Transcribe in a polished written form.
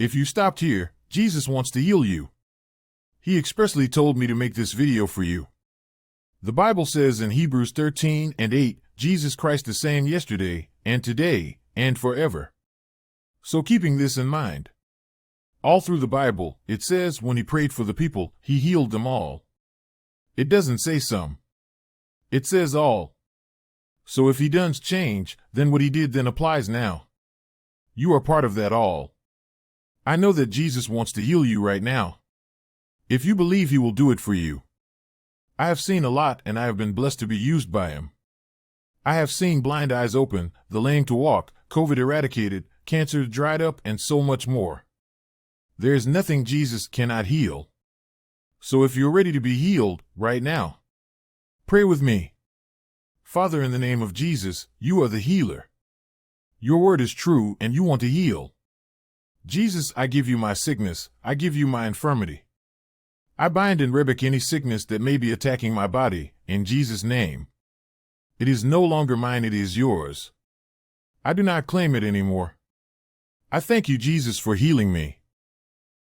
If you stopped here, Jesus wants to heal you. He expressly told me to make this video for you. The Bible says in Hebrews 13:8, Jesus Christ the same yesterday, and today, and forever. So keeping this in mind, all through the Bible, it says when he prayed for the people, he healed them all. It doesn't say some. It says all. So if he does change, then what he did then applies now. You are part of that all. I know that Jesus wants to heal you right now. If you believe, he will do it for you. I have seen a lot, and I have been blessed to be used by him. I have seen blind eyes open, the lame to walk, COVID eradicated, cancer dried up, and so much more. There is nothing Jesus cannot heal. So if you're ready to be healed right now, pray with me. Father, in the name of Jesus, you are the healer. Your word is true, and you want to heal. Jesus, I give you my sickness. I give you my infirmity. I bind and rebuke any sickness that may be attacking my body, in Jesus' name. It is no longer mine, it is yours. I do not claim it anymore. I thank you, Jesus, for healing me.